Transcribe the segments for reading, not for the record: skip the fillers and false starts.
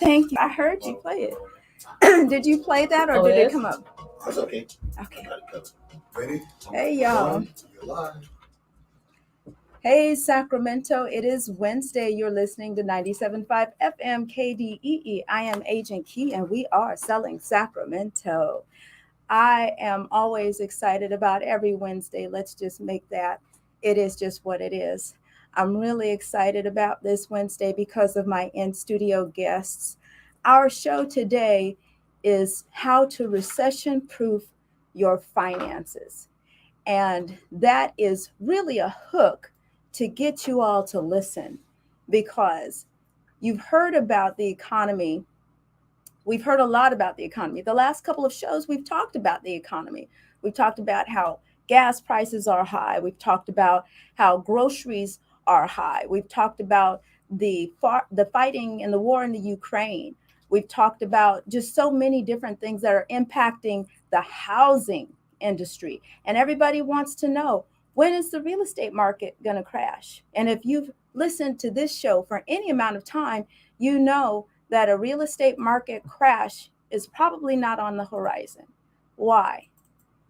Thank you. I heard you play it. Did you play that or did it come up? That's okay. Okay. Ready? Hey, y'all. You're live. Hey, Sacramento. It is Wednesday. You're listening to 97.5 FM KDEE. I am Agent Key, and we are selling Sacramento. I am always excited about every Wednesday. Let's just make that. It is just what it is. I'm really excited about this Wednesday because of my in-studio guests. Our show today is how to recession-proof your finances. And that is really a hook to get you all to listen, because you've heard about the economy. We've heard a lot about the economy. The last couple of shows, we've talked about the economy. We've talked about how gas prices are high. We've talked about how groceries are high. We've talked about the fighting and the war in the Ukraine. We've talked about just so many different things that are impacting the housing industry. And everybody wants to know, when is the real estate market going to crash? And if you've listened to this show for any amount of time, you know that a real estate market crash is probably not on the horizon. Why?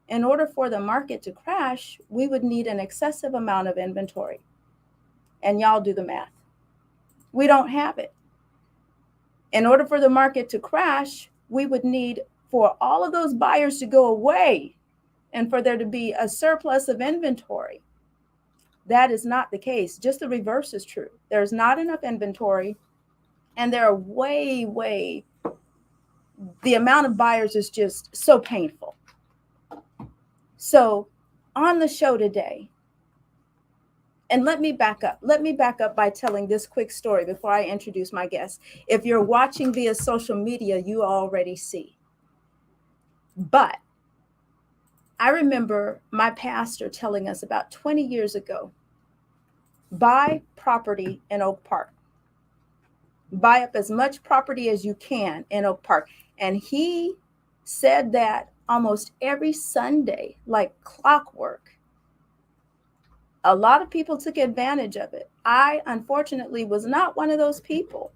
In order for the market to crash, we would need an excessive amount of inventory. And y'all do the math. We don't have it. In order for the market to crash, we would need for all of those buyers to go away and for there to be a surplus of inventory. That is not the case. Just the reverse is true. There's not enough inventory, and there are the amount of buyers is just so painful. So on the show today, and let me back up by telling this quick story before I introduce my guest. If you're watching via social media, you already see. But I remember my pastor telling us about 20 years ago, buy property in Oak Park. Buy up as much property as you can in Oak Park. And he said that almost every Sunday, like clockwork. A lot of people took advantage of it. I, unfortunately, was not one of those people.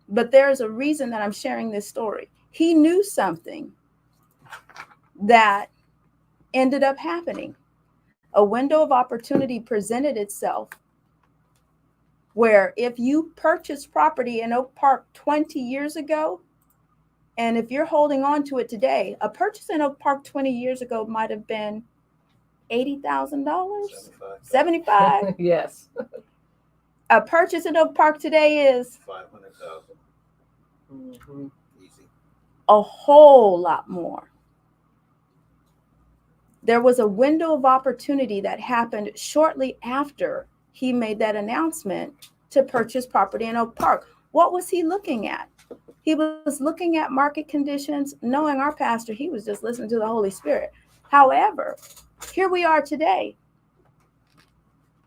But there's a reason that I'm sharing this story. He knew something that ended up happening. A window of opportunity presented itself where if you purchased property in Oak Park 20 years ago, and if you're holding on to it today, a purchase in Oak Park 20 years ago might have been $80,000, 75. Yes. A purchase in Oak Park today is 500,000. Mm-hmm. Easy. a whole lot more. There was a window of opportunity that happened shortly after he made that announcement to purchase property in Oak Park. What was he looking at? He was looking at market conditions. Knowing our pastor, he was just listening to the Holy Spirit. However, here we are today.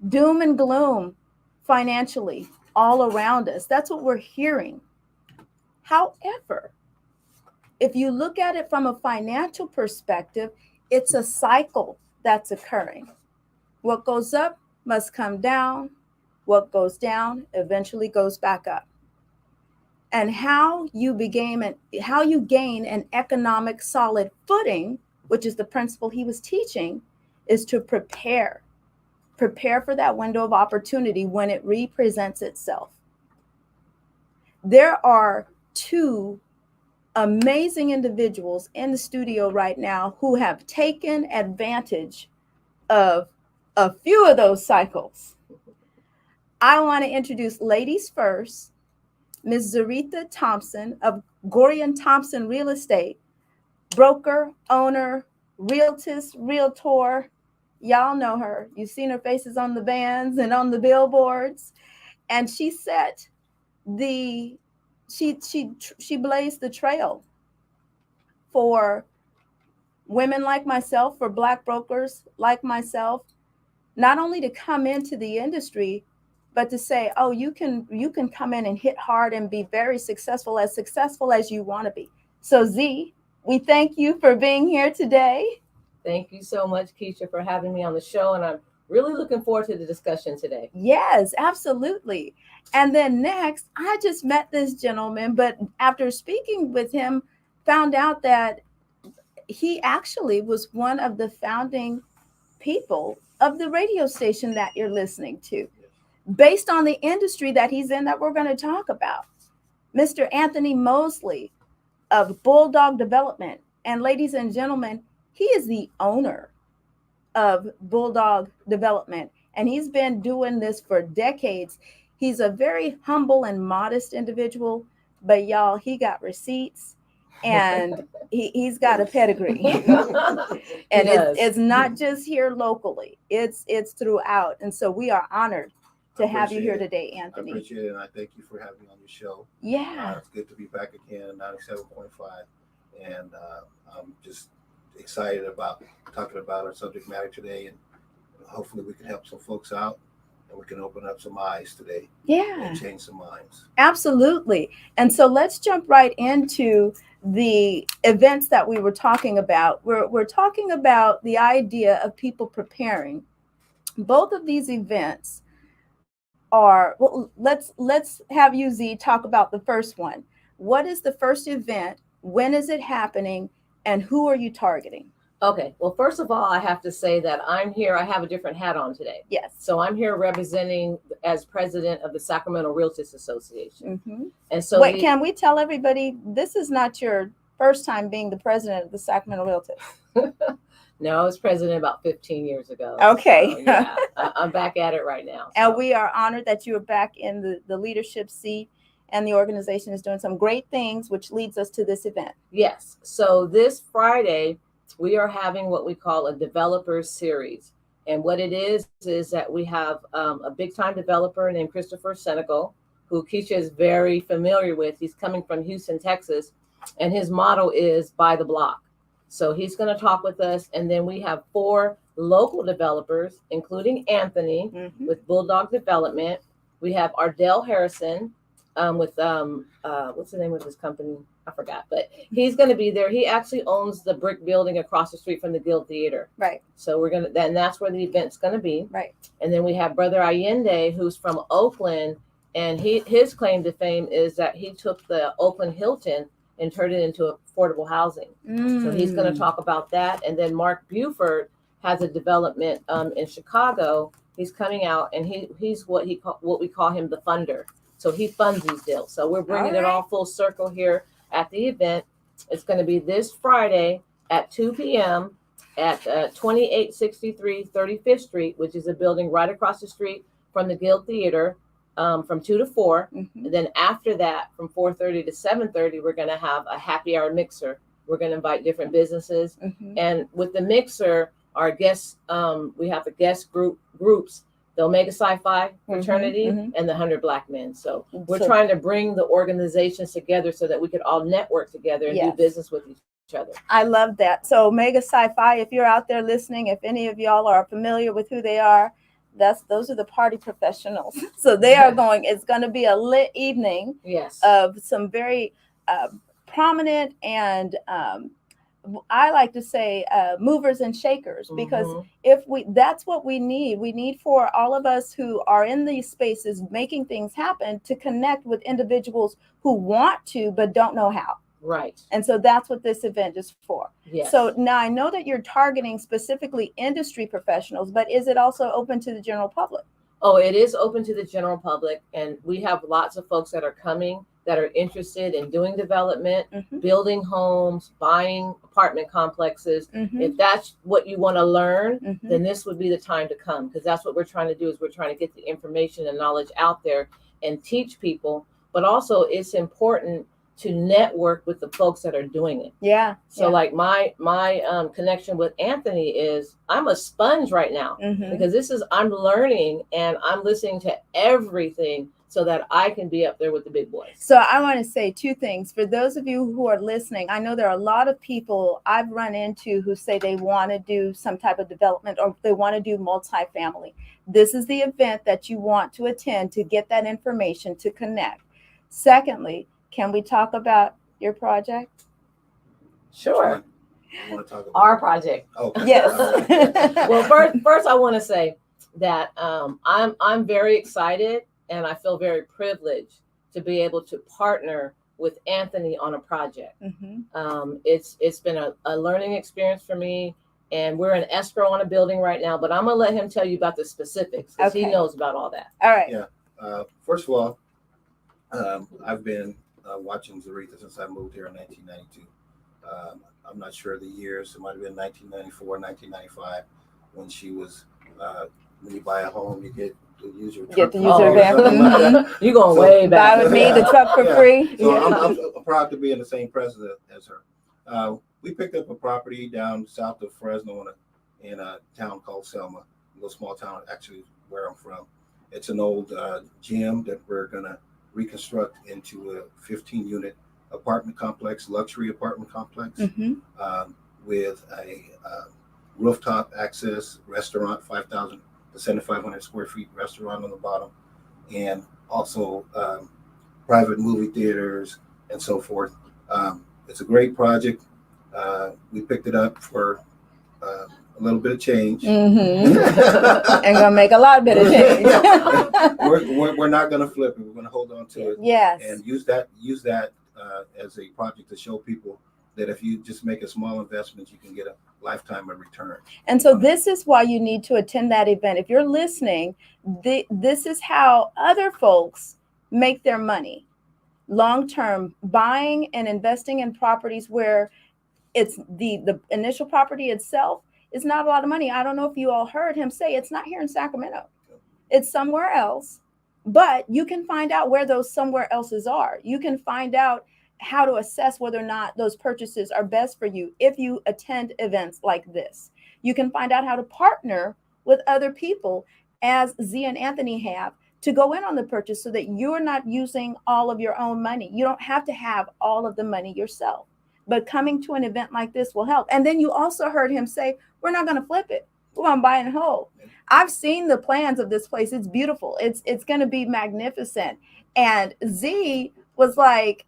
Doom and gloom financially all around us. That's what we're hearing. However, if you look at it from a financial perspective, it's a cycle that's occurring. What goes up must come down. What goes down eventually goes back up. and how you gain an economic solid footing, which is the principle he was teaching, is to prepare for that window of opportunity when it represents itself. There are two amazing individuals in the studio right now who have taken advantage of a few of those cycles. I want to introduce ladies first, Ms. Zarita Thompson of Gorian Thompson Real Estate, broker, owner, realtor. Y'all know her. You've seen her faces on the vans and on the billboards. And she set she blazed the trail for women like myself, for Black brokers like myself, not only to come into the industry, but to say, oh, you can come in and hit hard and be very successful as you want to be. So Z, we thank you for being here today. Thank you so much, Keisha, for having me on the show. And I'm really looking forward to the discussion today. Yes, absolutely. And then next, I just met this gentleman, but after speaking with him, found out that he actually was one of the founding people of the radio station that you're listening to, based on the industry that he's in that we're going to talk about. Mr. Anthony Mosley of Bulldog Development. And ladies and gentlemen, he is the owner of Bulldog Development, and he's been doing this for decades. He's a very humble and modest individual, but y'all, he got receipts and he's got a pedigree. And it's not just here locally, it's throughout. And so we are honored to have you here today, Anthony. I appreciate it, and I thank you for having me on your show. Yeah. It's good to be back again, 97.5, and I'm just excited about talking about our subject matter today, and hopefully we can help some folks out and we can open up some eyes today. Yeah. And change some minds. Absolutely. And so let's jump right into the events that we were talking about. We're talking about the idea of people preparing. Both of these events are, well, let's have you, Z, talk about the first one. What is the first event? When is it happening? And who are you targeting? Okay. Well, first of all, I have to say that I'm here. I have a different hat on today. Yes. So I'm here representing as president of the Sacramento Realtors Association. Mm-hmm. And so can we tell everybody, this is not your first time being the president of the Sacramento Realtors? No, I was president about 15 years ago. Okay. So, yeah, I'm back at it right now. So. And we are honored that you are back in the leadership seat, and the organization is doing some great things, which leads us to this event. Yes. So this Friday, we are having what we call a developer series. And what it is that we have a big time developer named Christopher Senegal, who Keisha is very familiar with. He's coming from Houston, Texas, and his motto is buy the block. So he's going to talk with us. And then we have 4 local developers, including Anthony with Bulldog Development. We have Ardell Harrison with what's the name of his company? I forgot, but he's going to be there. He actually owns the brick building across the street from the Guild Theater. Right. So we're going to, and that's where the event's going to be. Right. And then we have Brother Allende, who's from Oakland, and his claim to fame is that he took the Oakland Hilton and turned it into affordable housing. So he's going to talk about that. And then Mark Buford has a development in Chicago. He's coming out, and he's what we call him the funder. So he funds these deals. So we're bringing it all full circle here at the event. It's going to be this Friday at 2 p.m. at 2863 35th Street, which is a building right across the street from the Guild Theater, from 2 to 4. And then after that, from 4:30 to 7:30, we're going to have a happy hour mixer. We're going to invite different businesses. And with the mixer, our guests, we have the guest groups, the Omega Sci-Fi fraternity and the 100 Black Men. So we're trying to bring the organizations together so that we could all network together and do business with each other. I love that. So Omega Sci-Fi, if you're out there listening, if any of y'all are familiar with who they are, those are the party professionals. So they are going, it's going to be a lit evening of some very prominent and I like to say movers and shakers, because Mhm. that's what we need. We need for all of us who are in these spaces making things happen to connect with individuals who want to but don't know how. Right. And so that's what this event is for. Yes. So now I know that you're targeting specifically industry professionals, but is it also open to the general public? Oh, it is open to the general public, and we have lots of folks that are coming that are interested in doing development, building homes, buying apartment complexes. If that's what you want to learn, then this would be the time to come, because that's what we're trying to do, is we're trying to get the information and knowledge out there and teach people. But also it's important to network with the folks that are doing it. Yeah. So like my connection with Anthony is, I'm a sponge right now, because this is, I'm learning and I'm listening to everything so that I can be up there with the big boys. So I want to say two things. For those of you who are listening, I know there are a lot of people I've run into who say they want to do some type of development or they want to do multifamily. This is the event that you want to attend to get that information, to connect. Secondly, can we talk about your project? Sure. You want to talk about our project? Okay. Yes. Well, first I want to say that I'm very excited, and I feel very privileged to be able to partner with Anthony on a project. It's been a learning experience for me, and we're in escrow on a building right now, but I'm gonna let him tell you about the specifics, because he knows about all that. All right. Yeah. First of all, I've been watching Zaretha since I moved here in 1992. I'm not sure the years. It might have been 1994, 1995, when she was. When you buy a home, you get to use your truck. Get to use your van. You're going way back. Buy with me the truck for free. So I'm proud to be in the same president as her. We picked up a property down south of Fresno in a town called Selma, a little small town, actually where I'm from. It's an old gym that we're gonna reconstruct into a 15-unit apartment complex, luxury apartment complex, with a rooftop access restaurant, 5,000 to 7,500 square feet restaurant on the bottom, and also private movie theaters and so forth. It's a great project. We picked it up for a little bit of change. And gonna make a lot of bit of change. We're not gonna flip it. We're gonna hold on to it. Yes. And use that as a project to show people that if you just make a small investment, you can get a lifetime of return. And so this is why you need to attend that event. If you're listening, this is how other folks make their money long-term, buying and investing in properties where it's the initial property itself is not a lot of money. I don't know if you all heard him say it's not here in Sacramento. It's somewhere else, but you can find out where those somewhere else's are. You can find out how to assess whether or not those purchases are best for you if you attend events like this. You can find out how to partner with other people, as Z and Anthony have, to go in on the purchase so that you're not using all of your own money. You don't have to have all of the money yourself, but coming to an event like this will help. And then you also heard him say, we're not going to flip it. We're going to buy it whole. I've seen the plans of this place. It's beautiful. It's going to be magnificent. And Z was like,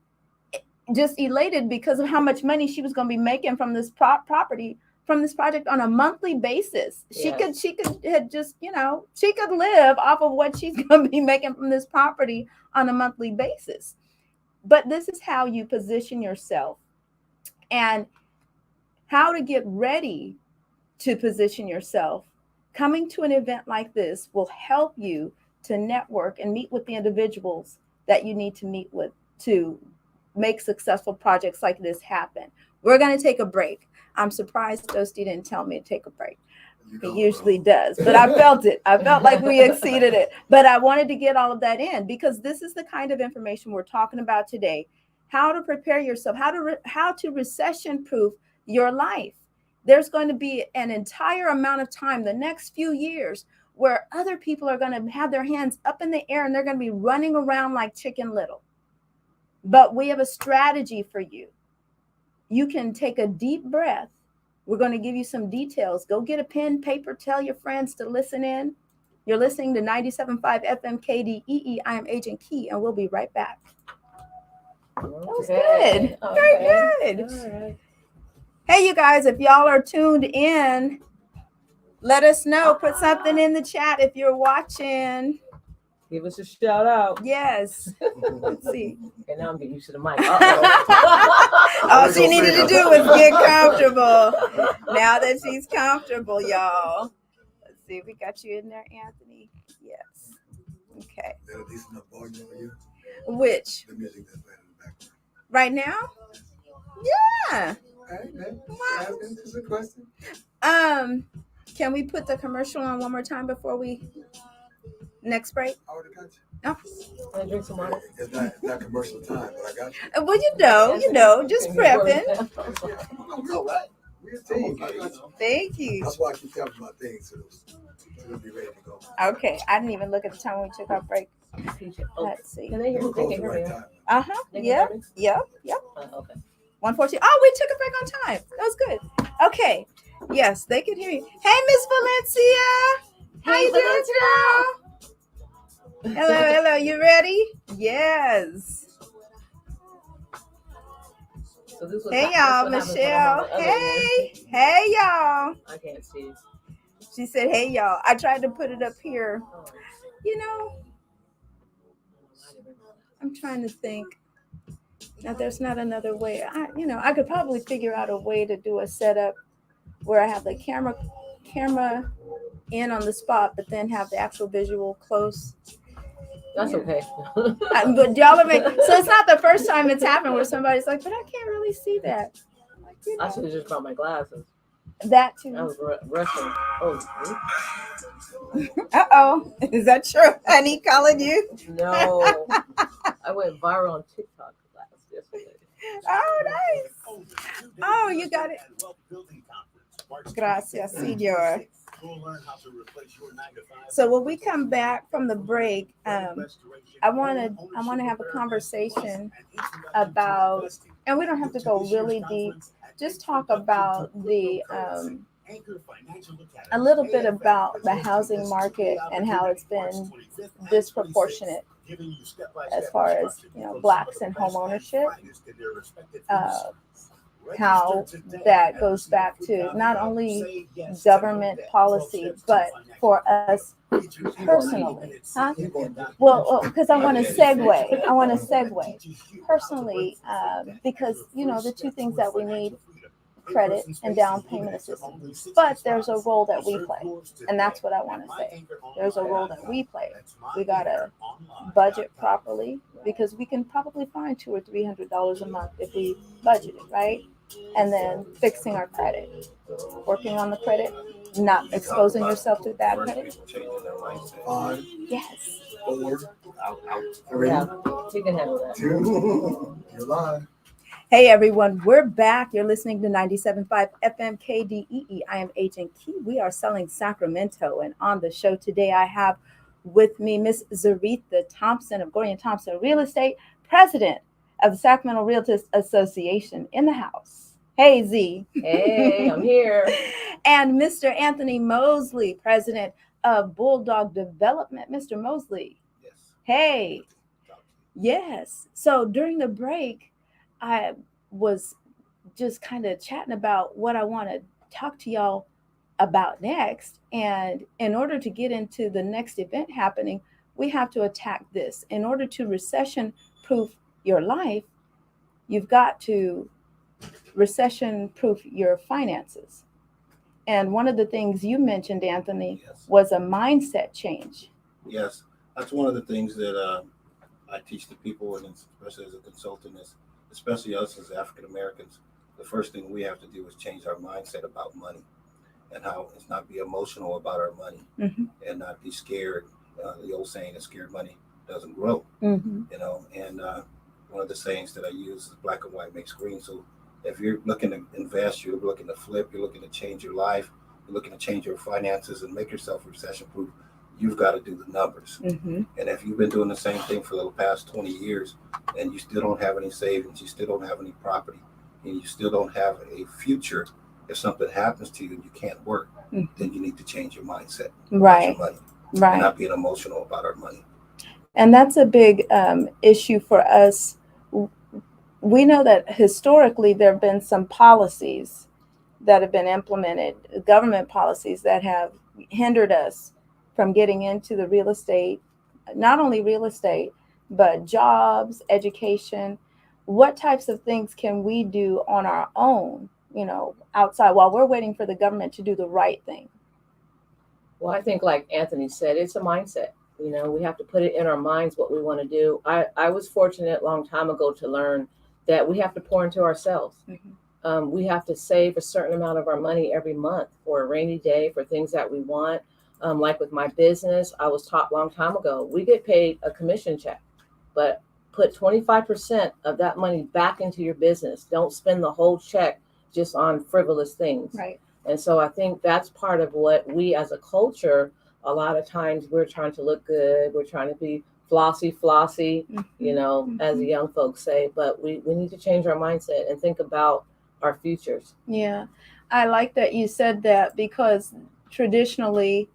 just elated because of how much money she was going to be making from this property, from this project on a monthly basis. Yes. She could had just, she could live off of what she's going to be making from this property on a monthly basis. But this is how you position yourself, and how to get ready to position yourself. Coming to an event like this will help you to network and meet with the individuals that you need to meet with to make successful projects like this happen. We're going to take a break. I'm surprised Dosti didn't tell me to take a break. He usually does, but I felt it. I felt like we exceeded it, but I wanted to get all of that in because this is the kind of information we're talking about today. How to prepare yourself, how to recession-proof your life. There's going to be an entire amount of time, the next few years, where other people are going to have their hands up in the air and they're going to be running around like Chicken Little. But we have a strategy for you. You can take a deep breath. We're going to give you some details. Go get a pen, paper, tell your friends to listen in. You're listening to 97.5 FM KDEE. I am Agent Key, and we'll be right back. That was good. Very good. All right. Hey, you guys, if y'all are tuned in, let us know. Put something in the chat if you're watching. Give us a shout out. Yes. Let's see. Okay, now I'm getting used to the mic. All she needed to do was get comfortable. Now that she's comfortable, y'all. Let's see. We got you in there, Anthony. Yes. Okay. Is that a decent enough volume over here? Which? The music that's playing in the background. Right now? Yeah. Hey, man. Asking just a question. Can we put the commercial on one more time before we next break? I already got you. Oh. Can I drink some water? It's not commercial time, but I got you. Well, you know, just prepping. All right. We're a team. I got you. Thank you. That's why I keep telling my things, so we'll be ready to go. Okay, I didn't even look at the time when we took our break. Let's see. Can they hear We'll me? go They at can the hear right me. time. Yep. Okay. 1:14. Oh, we took a break on time. That was good. Okay. Yes, they could hear you. Hey, Miss Valencia. How you doing, girl? Hello. You ready? Yes. So this was Hey, this y'all. what happens when I'm on Michelle. the other Hey, y'all. end. I can't see. She said, "Hey, y'all." I tried to put it up here. Oh. You know, I'm trying to think. Now, there's not another way. I could probably figure out a way to do a setup where I have the camera in on the spot, but then have the actual visual close. That's okay. But y'all are so it's not the first time it's happened where somebody's like, but I can't really see that. Like, I should have just brought my glasses. That too. I was rushing. Oh. Uh-oh. Is that true? Honey calling you? No. I went viral on TikTok yesterday. Oh, nice. Oh, you got it. Gracias, señor. So when we come back from the break, I want to have a conversation about, and we don't have to go really deep. Just talk about a little bit about the housing market and how it's been disproportionate as far as blacks and home ownership. How that goes back to not only government policy, but for us personally. Huh? Well, because I want to segue personally, because the two things that we need, credit and down payment assistance. But there's a role that we play, and that's what I want to say. There's a role that we play. We gotta budget properly, because we can probably find $200 or $300 a month if we budget it, right? And then fixing our credit, working on the credit, not exposing yourself to bad credit. Five, Yes. 4, 3, Yeah, you can handle that. 2, you're live. Hey everyone, we're back. You're listening to 97.5 FM KDEE. I am Agent Key. We are selling Sacramento, and on the show today I have with me Miss Zaretha Thompson of Gordon Thompson Real Estate, president of the Sacramento Realtors Association, in the house. Hey Z. Hey, I'm here. And Mr. Anthony Mosley, president of Bulldog Development. Mr. Mosley. Yes. Hey. Yes. So during the break, I was just kind of chatting about what I want to talk to y'all about next. And in order to get into the next event happening, we have to attack this. In order to recession-proof your life, you've got to recession-proof your finances. And one of the things you mentioned, Anthony, Yes. was a mindset change. Yes, that's one of the things that I teach the people, and especially as a consultant, is especially us as African Americans, the first thing we have to do is change our mindset about money, and how it's not be emotional about our money, and not be scared. The old saying is scared money doesn't grow, and one of the sayings that I use is black and white makes green. So if you're looking to invest, you're looking to flip, you're looking to change your life, you're looking to change your finances and make yourself recession proof, you've got to do the numbers. And if you've been doing the same thing for the past 20 years and you still don't have any savings, you still don't have any property, and you still don't have a future, if something happens to you and you can't work, then you need to change your mindset. Right. Your money, Right. and not being emotional about our money. And that's a big issue for us. We know that historically there have been some policies that have been implemented, government policies that have hindered us from getting into the real estate, not only real estate, but jobs, education. What types of things can we do on our own, outside while we're waiting for the government to do the right thing? Well, I think, like Anthony said, it's a mindset. We have to put it in our minds what we want to do. I was fortunate a long time ago to learn that we have to pour into ourselves. Mm-hmm. We have to save a certain amount of our money every month for a rainy day, for things that we want. Like with my business, I was taught a long time ago, we get paid a commission check, but put 25% of that money back into your business. Don't spend the whole check just on frivolous things. Right. And so I think that's part of what we as a culture, a lot of times we're trying to look good. We're trying to be flossy, Mm-hmm. as the young folks say, but we need to change our mindset and think about our futures. Yeah. I like that you said that, because traditionally,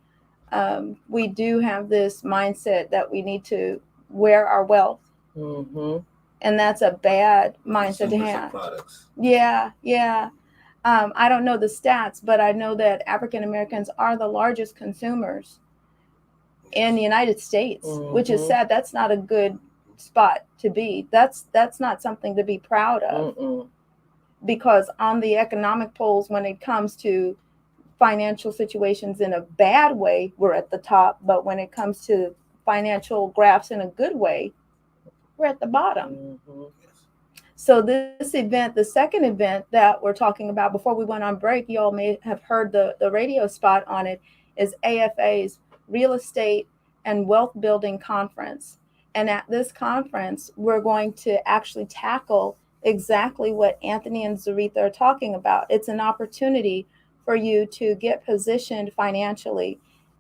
we do have this mindset that we need to wear our wealth. Mm-hmm. And that's a bad mindset to have. Products. Yeah. I don't know the stats, but I know that African Americans are the largest consumers in the United States, which is sad. That's not a good spot to be. That's not something to be proud of. Mm-mm. Because on the economic polls, when it comes to financial situations in a bad way, we're at the top. But when it comes to financial graphs in a good way, we're at the bottom. Mm-hmm. So this event, the second event that we're talking about before we went on break, you all may have heard the radio spot on it, is AFA's Real Estate and Wealth Building Conference. And at this conference, we're going to actually tackle exactly what Anthony and Zaretha are talking about. It's an opportunity for you to get positioned financially.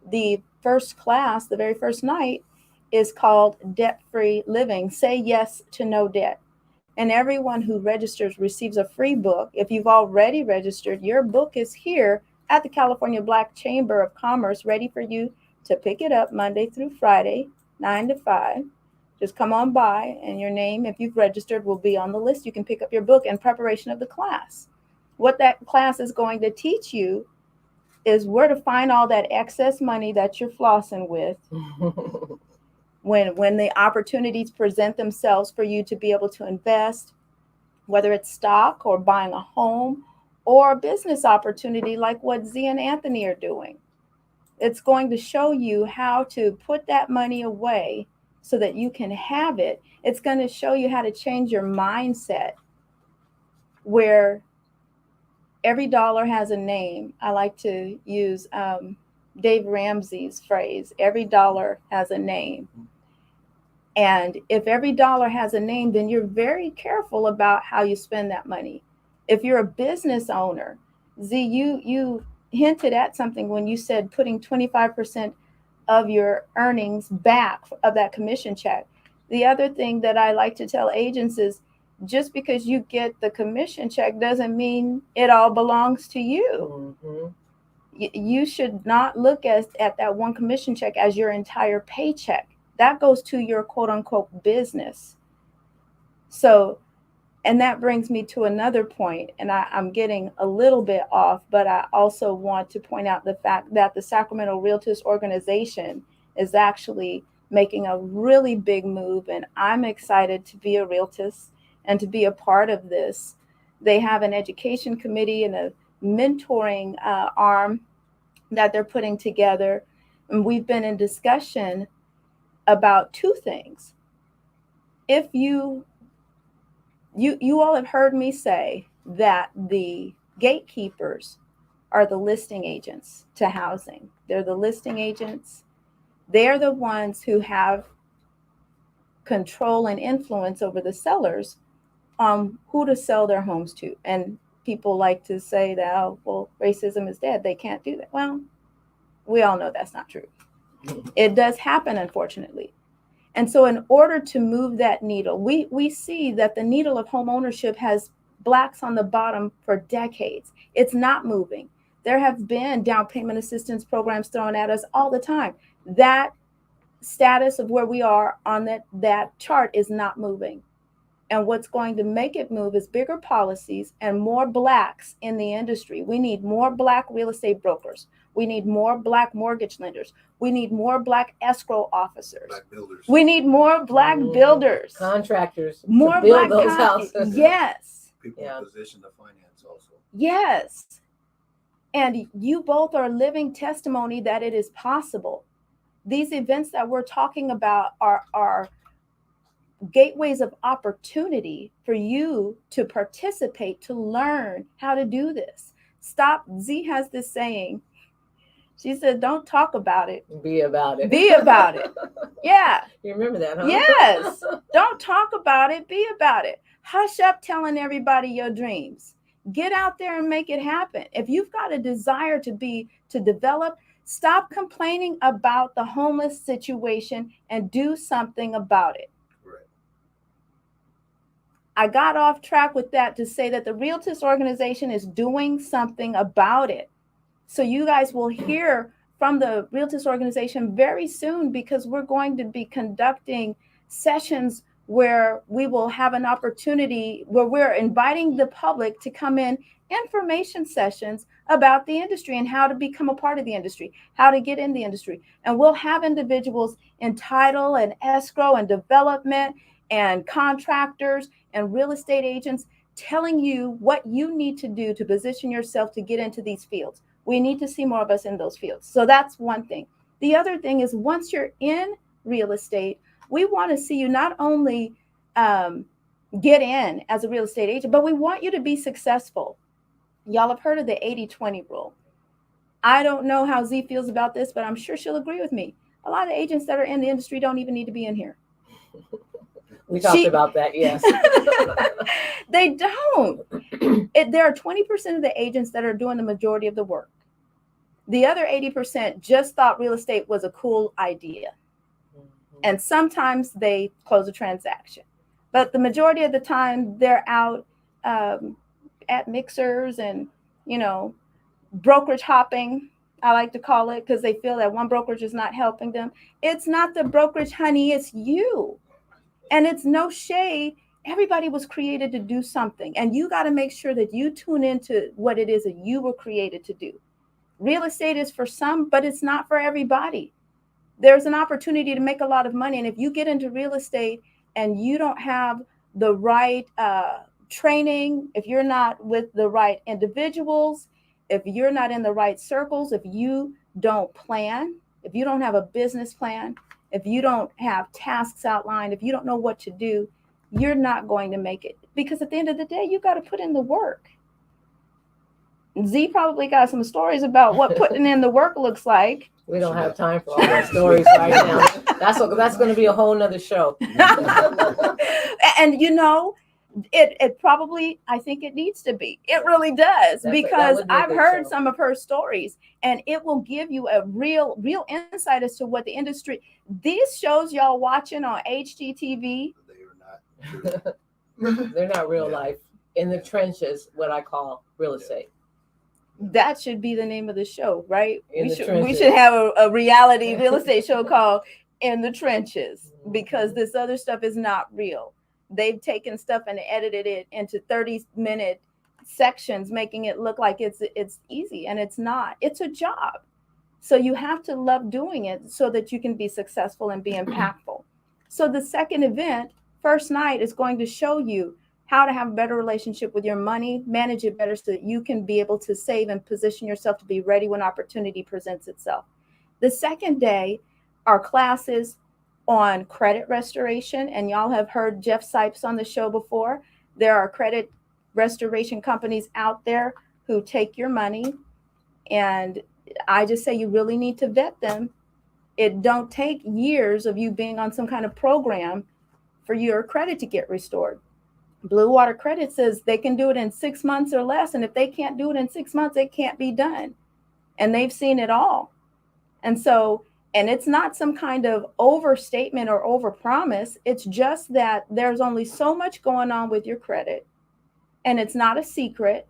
The first class, the very first night, is called Debt-Free Living. Say yes to no debt. And everyone who registers receives a free book. If you've already registered, your book is here at the California Black Chamber of Commerce, ready for you to pick it up Monday through Friday, 9 to 5. Just come on by, and your name, if you've registered, will be on the list. You can pick up your book in preparation of the class. What that class is going to teach you is where to find all that excess money that you're flossing with when the opportunities present themselves for you to be able to invest, whether it's stock or buying a home or a business opportunity like what Z and Anthony are doing. It's going to show you how to put that money away so that you can have it. It's going to show you how to change your mindset, where every dollar has a name. I like to use Dave Ramsey's phrase, every dollar has a name. And if every dollar has a name, then you're very careful about how you spend that money. If you're a business owner, Z, you hinted at something when you said putting 25% of your earnings back of that commission check. The other thing that I like to tell agents is, just because you get the commission check doesn't mean it all belongs to you. Mm-hmm. You should not look at that one commission check as your entire paycheck. That goes to your quote unquote business. So, and that brings me to another point, and I'm getting a little bit off, but I also want to point out the fact that the Sacramento Realtors Organization is actually making a really big move, and I'm excited to be a realtist and to be a part of this. They have an education committee and a mentoring arm that they're putting together, and we've been in discussion about two things. If you all have heard me say that the gatekeepers are the listing agents to housing. They're the listing agents. They're the ones who have control and influence over the sellers on who to sell their homes to. And people like to say that, oh, well, racism is dead. They can't do that. Well, we all know that's not true. It does happen, unfortunately. And so in order to move that needle, we see that the needle of home ownership has Blacks on the bottom for decades. It's not moving. There have been down payment assistance programs thrown at us all the time. That status of where we are on that chart is not moving. And what's going to make it move is bigger policies and more blacks in the industry. We need more black real estate brokers. We need more black mortgage lenders. We need more black escrow officers. Black builders. We need more black builders. Contractors. More to build black those houses. Yes. People Yeah. in position to finance also. Yes. And you both are living testimony that it is possible. These events that we're talking about are gateways of opportunity for you to participate, to learn how to do this. Stop. Z has this saying. She said, don't talk about it. Be about it. Be about it. Yeah. You remember that, huh? Yes. Don't talk about it. Be about it. Hush up telling everybody your dreams. Get out there and make it happen. If you've got a desire to develop, stop complaining about the homeless situation and do something about it. Right. I got off track with that to say that the Realtors organization is doing something about it. So you guys will hear from the Realtors organization very soon, because we're going to be conducting sessions where we will have an opportunity where we're inviting the public to come in, information sessions about the industry and how to become a part of the industry, how to get in the industry. And we'll have individuals in title and escrow and development and contractors and real estate agents telling you what you need to do to position yourself to get into these fields. We need to see more of us in those fields. So that's one thing. The other thing is, once you're in real estate, we want to see you not only get in as a real estate agent, but we want you to be successful. Y'all have heard of the 80-20 rule. I don't know how Z feels about this, but I'm sure she'll agree with me. A lot of agents that are in the industry don't even need to be in here. We talked about that, yes. They don't. There are 20% of the agents that are doing the majority of the work. The other 80% just thought real estate was a cool idea. And sometimes they close a transaction. But the majority of the time, they're out at mixers and, brokerage hopping, I like to call it, because they feel that one brokerage is not helping them. It's not the brokerage, honey, it's you. And it's no shade. Everybody was created to do something. And you got to make sure that you tune into what it is that you were created to do. Real estate is for some, but it's not for everybody. There's an opportunity to make a lot of money. And if you get into real estate and you don't have the right training, if you're not with the right individuals, if you're not in the right circles, if you don't plan, if you don't have a business plan, if you don't have tasks outlined, if you don't know what to do, you're not going to make it. Because at the end of the day, you got to put in the work. Z probably got some stories about what putting in the work looks like. We don't have time for all those stories right now. That's going to be a whole nother show. And it probably, I think it needs to be. It really does, because I've heard some of her stories, and it will give you a real insight as to what the industry. These shows y'all watching on HGTV, they're not real life. In the trenches, what I call real estate. That should be the name of the show, right? We should have a reality real estate show called In the Trenches, because this other stuff is not real. They've taken stuff and edited it into 30-minute sections, making it look like it's easy, and it's not. It's a job. So you have to love doing it so that you can be successful and be impactful. So the second event, first night, is going to show you how to have a better relationship with your money, manage it better so that you can be able to save and position yourself to be ready when opportunity presents itself. The second day are classes on credit restoration, and y'all have heard Jeff Sipes on the show before. There are credit restoration companies out there who take your money, and I just say you really need to vet them. It don't take years of you being on some kind of program for your credit to get restored. Blue Water Credit says they can do it in 6 months or less. And if they can't do it in 6 months, it can't be done. And they've seen it all. And it's not some kind of overstatement or overpromise. It's just that there's only so much going on with your credit, and it's not a secret,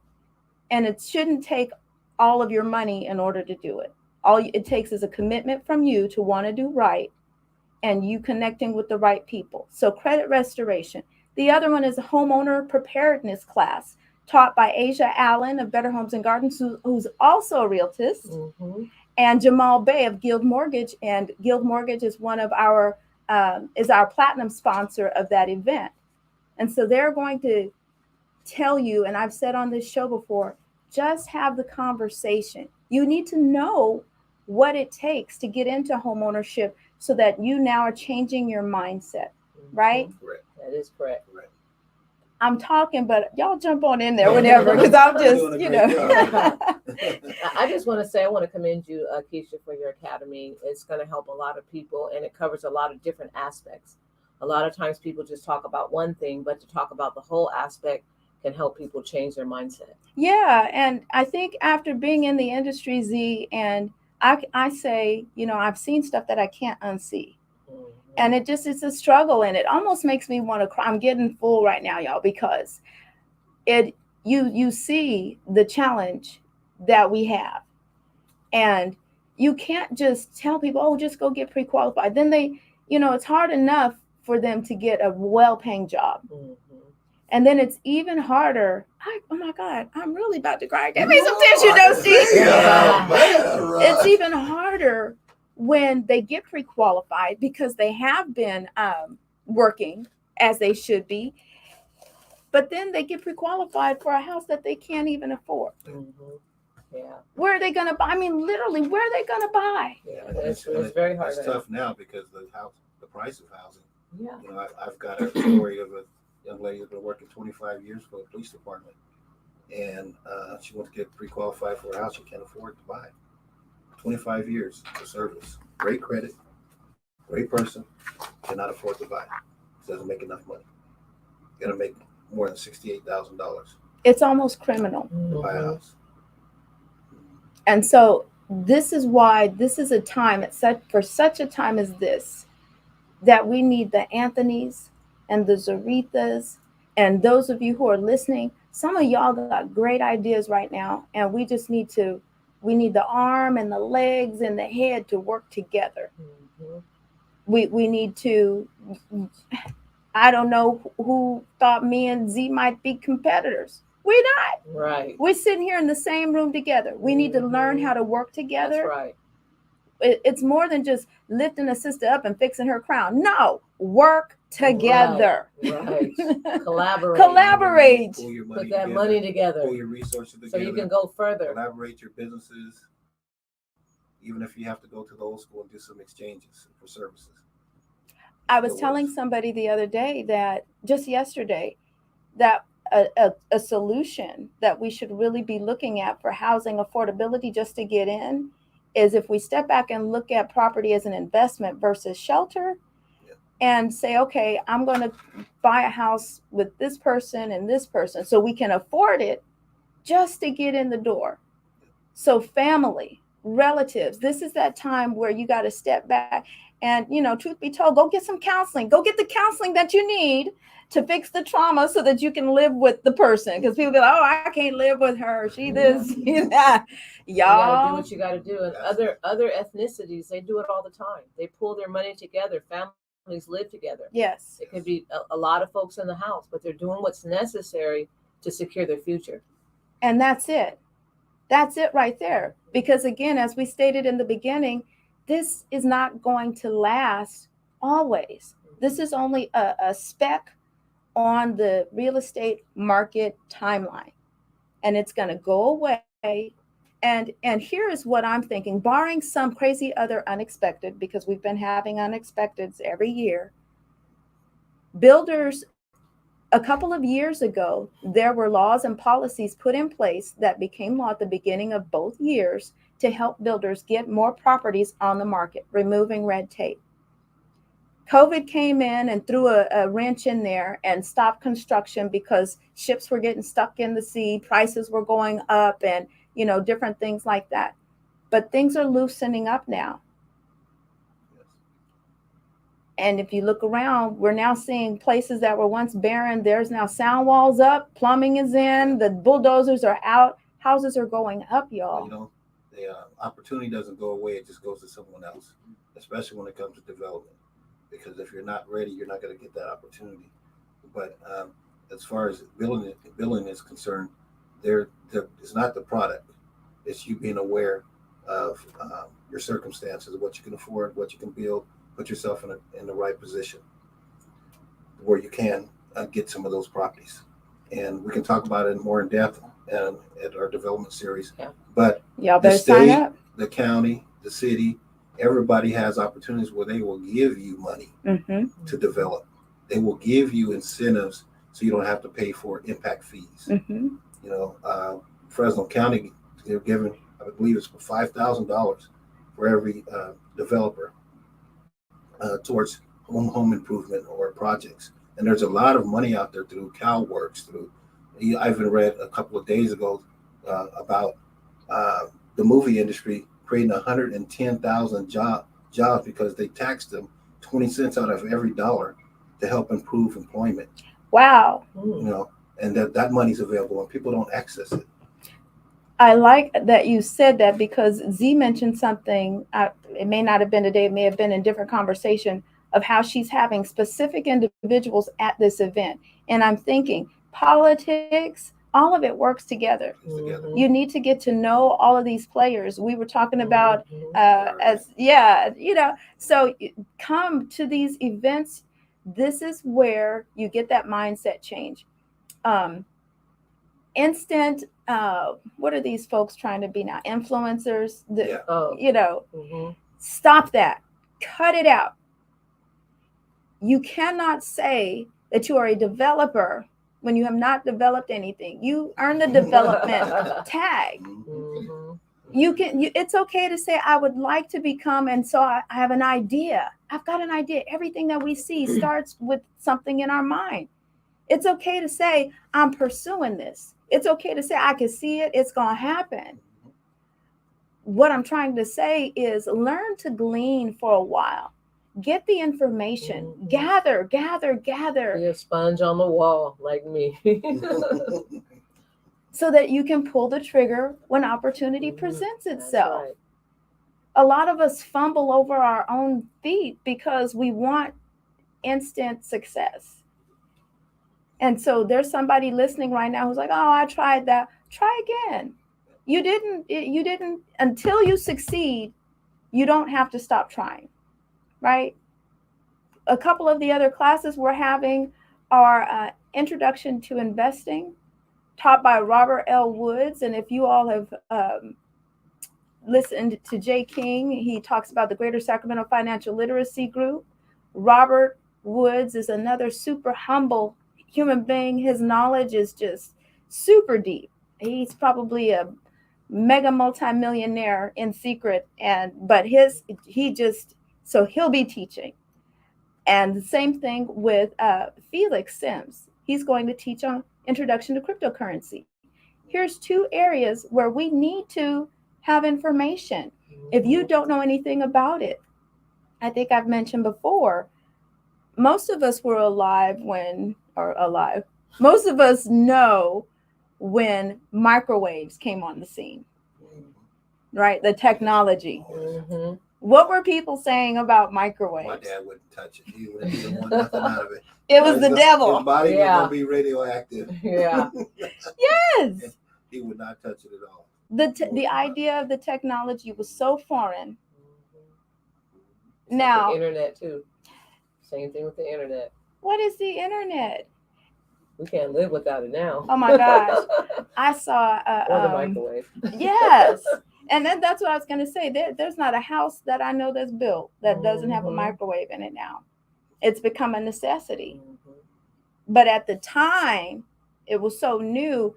and it shouldn't take all of your money in order to do it. All it takes is a commitment from you to want to do right, and you connecting with the right people. So credit restoration. The other one is a homeowner preparedness class taught by Asia Allen of Better Homes and Gardens, who's also a realtist, and Jamal Bay of Guild Mortgage. And Guild Mortgage is one of our is our platinum sponsor of that event. And so they're going to tell you, and I've said on this show before, just have the conversation. You need to know what it takes to get into homeownership so that you now are changing your mindset, right? Correct. That is correct. Correct. I'm talking, but y'all jump on in there whenever, because I'm just, Doing a great job. I just want to say, I want to commend you, Keisha, for your academy. It's going to help a lot of people, and it covers a lot of different aspects. A lot of times people just talk about one thing, but to talk about the whole aspect can help people change their mindset. Yeah, and I think after being in the industry, Z, and I say, I've seen stuff that I can't unsee. And it's a struggle, and it almost makes me want to cry. I'm getting full right now, y'all, because you see the challenge that we have, and you can't just tell people, oh, just go get pre-qualified. Then they, it's hard enough for them to get a well-paying job. And then it's even harder. Oh my God, I'm really about to cry. Give me some tissue, Steve. It's even harder when they get pre-qualified because they have been working as they should be, but then they get pre-qualified for a house that they can't even afford. Yeah. Where are they going to buy? I mean, literally, where are they going to buy? Yeah, it's very hard. It's tough now because the price of housing. Yeah. I've got a story of a young lady who's been working 25 years for the police department, and she wants to get pre-qualified for a house she can't afford to buy. 25 years of service, great credit, great person, cannot afford to buy. Doesn't make enough money. Got to make more than $68,000 It's almost criminal to buy a house. And so this is why this is a time, for such a time as this, that we need the Anthonys and the Zarethas and those of you who are listening. Some of y'all got great ideas right now, and we just need the arm and the legs and the head to work together. We need to, I don't know who thought me and Z might be competitors. We're not. Right. We're sitting here in the same room together. We need to learn how to work together. That's right. It's more than just lifting a sister up and fixing her crown. No, work together. Right. Collaborate. Collaborate. Pull your money Put that together, money together. Pull your resources together. So you can go further. Collaborate your businesses, even if you have to go to the old school and do some exchanges for services. I was telling somebody the other day that just yesterday that a solution that we should really be looking at for housing affordability just to get in is if we step back and look at property as an investment versus shelter, and say, okay, I'm going to buy a house with this person and this person so we can afford it just to get in the door. So family, relatives, this is that time where you got to step back and, truth be told, go get some counseling. Go get the counseling that you need to fix the trauma so that you can live with the person. Because people be like, oh, I can't live with her. She this, she that. Y'all. You gotta do what you gotta do. And other ethnicities, they do it all the time. They pull their money together. Families live together. Yes. It could be a lot of folks in the house, but they're doing what's necessary to secure their future. And that's it. That's it right there. Because again, as we stated in the beginning, this is not going to last always. This is only a speck on the real estate market timeline, and it's going to go away. And here is what I'm thinking, barring some crazy other unexpected, because we've been having unexpecteds every year. Builders, a couple of years ago, there were laws and policies put in place that became law at the beginning of both years to help builders get more properties on the market, removing red tape. COVID came in and threw a wrench in there and stopped construction because ships were getting stuck in the sea, prices were going up, and different things like that. But things are loosening up now. And if you look around, we're now seeing places that were once barren. There's now sound walls up, plumbing is in, the bulldozers are out, houses are going up, y'all. The opportunity doesn't go away, it just goes to someone else, especially when it comes to development. Because if you're not ready, you're not going to get that opportunity. But as far as billing is concerned, there it's not the product. It's you being aware of your circumstances, what you can afford, what you can build, put yourself in the right position where you can get some of those properties. And we can talk about it more in depth at our development series. Yeah. But Y'all the better sign state, up. the county, the city, everybody has opportunities where they will give you money to develop. They will give you incentives so you don't have to pay for impact fees. You know, Fresno County, they're giving, I believe it's $5,000 for every developer towards home improvement or projects. And there's a lot of money out there through CalWorks. I even read a couple of days ago about the movie industry creating 110,000 jobs because they taxed them 20 cents out of every dollar to help improve employment. Wow. You know, and that money's available and people don't access it. I like that you said that because Z mentioned something. It may not have been today, it may have been in different conversation of how she's having specific individuals at this event. And I'm thinking politics, all of it works together. You need to get to know all of these players. We were talking about so come to these events. This is where you get that mindset change. Instant, what are these folks trying to be now? Influencers, stop that, cut it out. You cannot say that you are a developer when you have not developed anything. You earn the development tag. It's okay to say, I would like to become, and so I have an idea. I've got an idea. Everything that we see starts with something in our mind. It's okay to say, I'm pursuing this. It's okay to say, I can see it. It's going to happen. What I'm trying to say is learn to glean for a while. Get the information. Gather. Be a sponge on the wall like me. So that you can pull the trigger when opportunity presents itself. Right. A lot of us fumble over our own feet because we want instant success. And so there's somebody listening right now who's like, oh, I tried that. Try again. You didn't, until you succeed, you don't have to stop trying, right? A couple of the other classes we're having are Introduction to Investing, taught by Robert L. Woods. And if you all have listened to Jay King, he talks about the Greater Sacramento Financial Literacy Group. Robert Woods is another super humble human being. His knowledge is just super deep. He's probably a mega multimillionaire in secret, but he'll be teaching. And the same thing with Felix Sims. He's going to teach on Introduction to Cryptocurrency. Here's two areas where we need to have information. If you don't know anything about it, I think I've mentioned before, most of us were most of us know when microwaves came on the scene, right? The technology. What were people saying about microwaves? My dad wouldn't touch it. He didn't want nothing out of it. It was the devil. His body was going to be radioactive. Yeah. Yes. He would not touch it at all. The idea of the technology was so foreign. It's Now, like the internet too. Same thing with the internet. What is the internet? We can't live without it now. Oh my gosh. I saw or the microwave. Yes. And then that's what I was going to say. There's not a house that I know that's built that doesn't have a microwave in it now. It's become a necessity. But at the time, it was so new.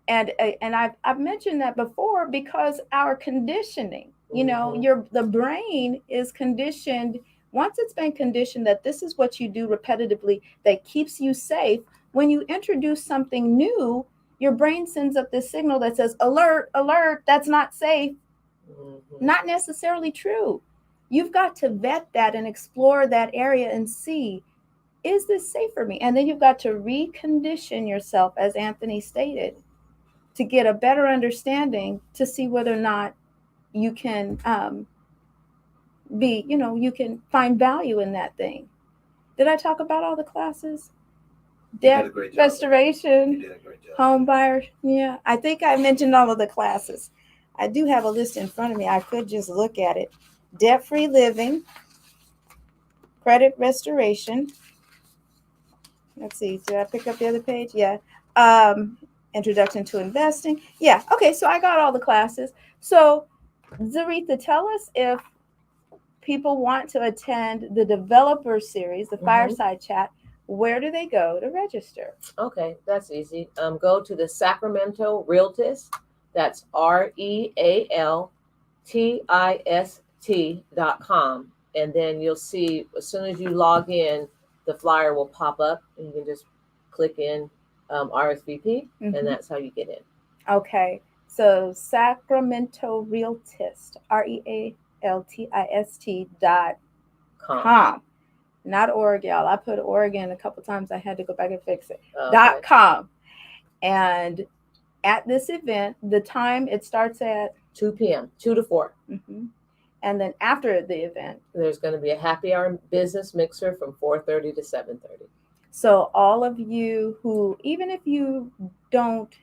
And I've mentioned that before because our conditioning, the brain is conditioned. Once it's been conditioned that this is what you do repetitively that keeps you safe, when you introduce something new, your brain sends up this signal that says, alert, alert, that's not safe. Not necessarily true. You've got to vet that and explore that area and see, is this safe for me? And then you've got to recondition yourself, as Anthony stated, to get a better understanding to see whether or not you can you can find value in that thing. Did I talk about all the classes? Debt a great job. restoration. You did a great job. Home buyer. Yeah, I think I mentioned all of the classes. I do have a list in front of me. I could just look at it. Debt-free living, credit restoration. Let's see. Did I pick up the other page? Yeah. Introduction to investing. Yeah. Okay. So I got all the classes. So Zaretha, tell us if people want to attend the developer series, the fireside chat. Where do they go to register? Okay, that's easy. Go to the Sacramento Realtist. That's REALTIST.com. And then you'll see as soon as you log in, the flyer will pop up and you can just click in RSVP, and that's how you get in. Okay. So Sacramento Realtist, REALTIST.com. Not org, y'all. I put Oregon a couple times. I had to go back and fix it. Okay. .com. And at this event, the time it starts at 2 p.m., 2 to 4. And then after the event, there's going to be a happy hour business mixer from 4:30 to 7:30. So all of you who, even if you don't,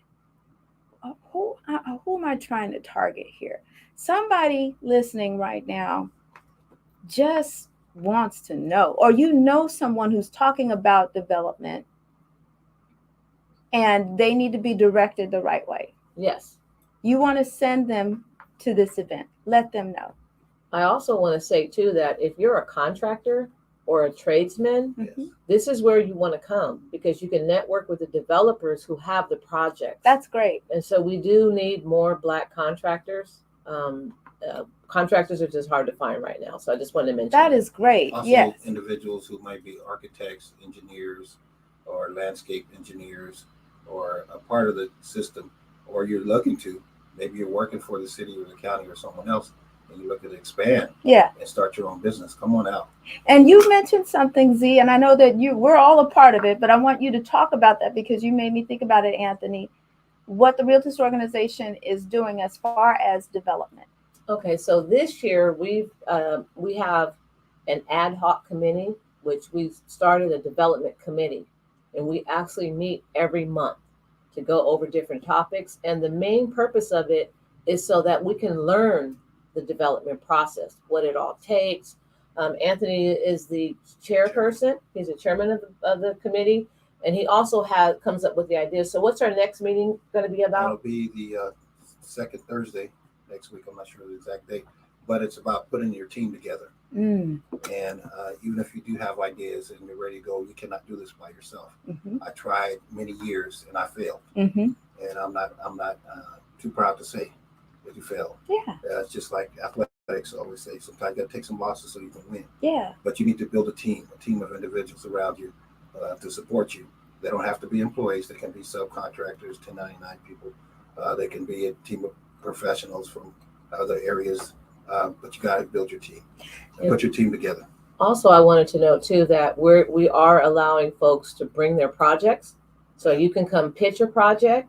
who am I trying to target here? Somebody listening right now just wants to know, or you know someone who's talking about development and they need to be directed the right way. Yes. You want to send them to this event. Let them know. I also want to say too that if you're a contractor or a tradesman, this is where you want to come because you can network with the developers who have the projects. That's great. And so we do need more Black contractors. Contractors are just hard to find right now. So I just wanted to mention that is great. Also, individuals who might be architects, engineers, or landscape engineers, or a part of the system, or you're looking to, maybe you're working for the city or the county or someone else, and you look to expand and start your own business. Come on out. And you mentioned something, Z, and I know that we're all a part of it, but I want you to talk about that because you made me think about it, Anthony, what the Realtist organization is doing as far as development. Okay, so this year we have an ad hoc committee, which we started a development committee, and we actually meet every month to go over different topics. And the main purpose of it is so that we can learn the development process, what it all takes. Anthony is the chairperson. He's the chairman of the committee, and he also comes up with the ideas. So what's our next meeting going to be about? It'll be the second Thursday next week. I'm not sure the exact date, but it's about putting your team together. And even if you do have ideas and you're ready to go, you cannot do this by yourself. I tried many years and I failed, and I'm not too proud to say that you failed. It's just like athletics always say. Sometimes you got to take some losses so you can win. But you need to build a team of individuals around you to support you. They don't have to be employees. They can be subcontractors, 1099 people. They can be a team of professionals from other areas. But you got to build your team and put your team together. Also, I wanted to note too that we are allowing folks to bring their projects, so you can come pitch a project,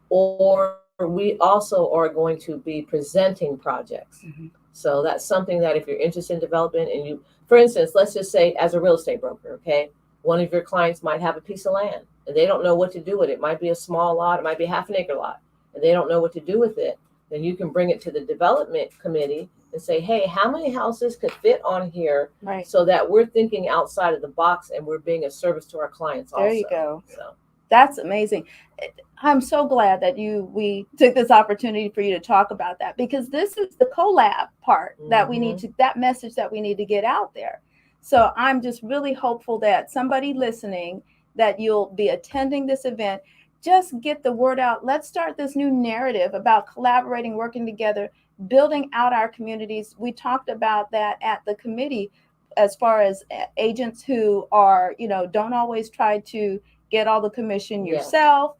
or we also are going to be presenting projects. So that's something that if you're interested in development and you, for instance, let's just say as a real estate broker, okay, one of your clients might have a piece of land and they don't know what to do with it. It might be a small lot, it might be a half an acre lot, and they don't know what to do with it. Then you can bring it to the development committee and say, hey, how many houses could fit on here, so that we're thinking outside of the box and we're being a service to our clients also. There you go. So that's amazing. I'm so glad that we took this opportunity for you to talk about that, because this is the collab part that we need to, that message that we need to get out there. So I'm just really hopeful that somebody listening, that you'll be attending this event. Just get the word out. Let's start this new narrative about collaborating, working together, building out our communities. We talked about that at the committee as far as agents who are, don't always try to get all the commission yourself,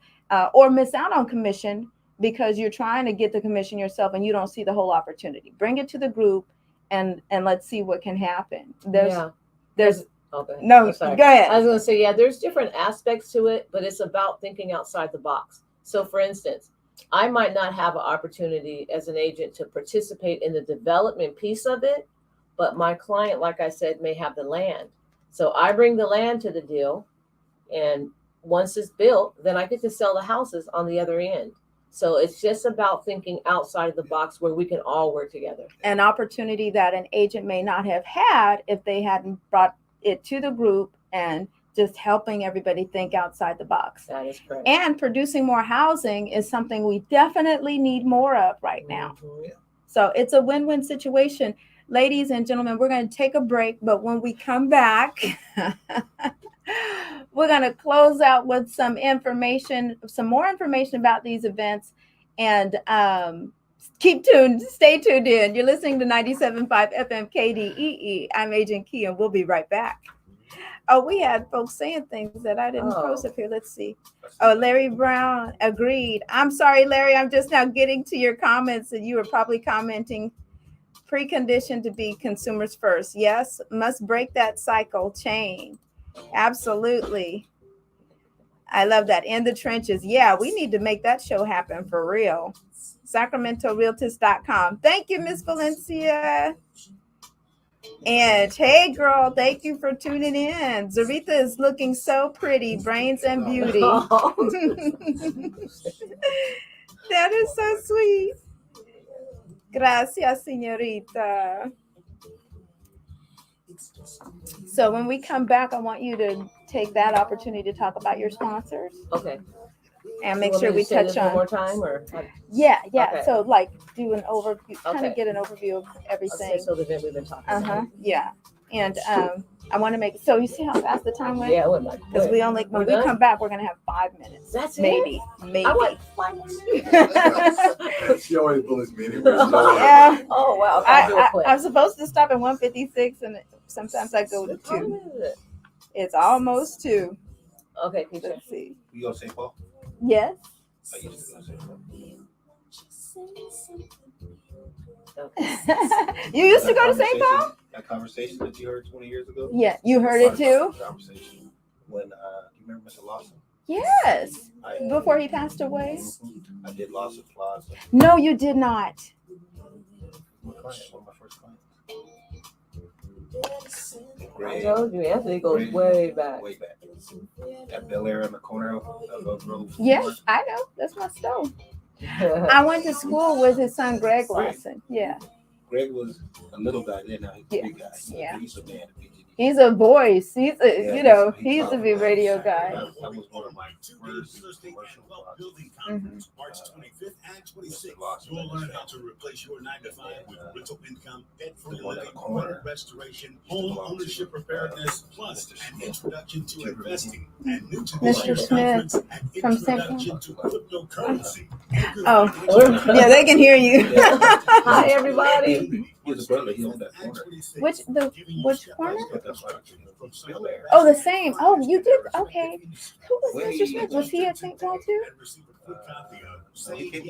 or miss out on commission because you're trying to get the commission yourself and you don't see the whole opportunity. Bring it to the group and let's see what can happen. There's Okay. No, go ahead. I was going to say, there's different aspects to it, but it's about thinking outside the box. So for instance, I might not have an opportunity as an agent to participate in the development piece of it, but my client, like I said, may have the land. So I bring the land to the deal, and once it's built, then I get to sell the houses on the other end. So it's just about thinking outside of the box where we can all work together. An opportunity that an agent may not have had if they hadn't brought it to the group and just helping everybody think outside the box. That is correct. And producing more housing is something we definitely need more of right now. Mhm. So it's a win-win situation. Ladies and gentlemen, we're going to take a break, but when we come back, we're going to close out with some more information about these events, and keep tuned. Stay tuned in. You're listening to 97.5 FM KDEE. I'm Agent Key, and we'll be right back. Oh, we had folks saying things that I didn't post up here. Let's see. Oh, Larry Brown agreed. I'm sorry, Larry. I'm just now getting to your comments, and you were probably commenting precondition to be consumers first. Yes, must break that cycle chain. Absolutely. I love that. In the trenches. Yeah, we need to make that show happen for real. SacramentoRealtors.com. Thank you, Miss Valencia. And hey, girl, thank you for tuning in. Zarita is looking so pretty, brains and beauty. That is so sweet. Gracias, señorita. So when we come back, I want you to take that opportunity to talk about your sponsors. Okay. And make sure we touch on one more time, or yeah. Okay. So like do an overview, kind Okay. of get an overview of everything. Okay, so the event we've been talking about. Yeah. And I want to make so you see how fast the time went? Yeah, it went like Because we only when we come back, we're gonna have 5 minutes. That's maybe. I want 5 more minutes. She always bullies me anyway. Yeah. Oh wow. I'll do it quick. I'm supposed to stop at 1:56, and sometimes I go to What time 2. is it? It's almost 2. Okay, PJ. Let's see. You go to St. Paul? Yes. I used to go to St. Paul. You used to go to St. Paul? That conversation that you heard 20 years ago? Yeah, you heard it too? Conversation when, do you remember Mr. Lawson? Yes. Before he passed away? I did Lawson Plaza. No, you did not. One of my first clients. I told you, Anthony goes way back. Way back. At Bel Air in the corner of Grove. Yes, I know. That's my stove. I went to school with his son, Greg Lawson. Yeah. Greg was a little guy then, now he's a big guy. Yeah. He's a man. He's a voice. He's a, he used to be a radio guy. That was one of my first commercial Conference, March 25th and 26th. You'll learn how to replace your 9-to-5 with rental income, debt-free living, credit restoration, home ownership preparedness, plus an introduction to investing. And new to this Mr. year's Smith conference, an from introduction to cryptocurrency. Oh, yeah, they can hear you. Hi, everybody. He's a brother. He owned that corner. Which corner? That's why Bel Air. Oh, the same. Oh, you did. Okay. Who was Mr. Smith? Was he at St. Paul too? He came to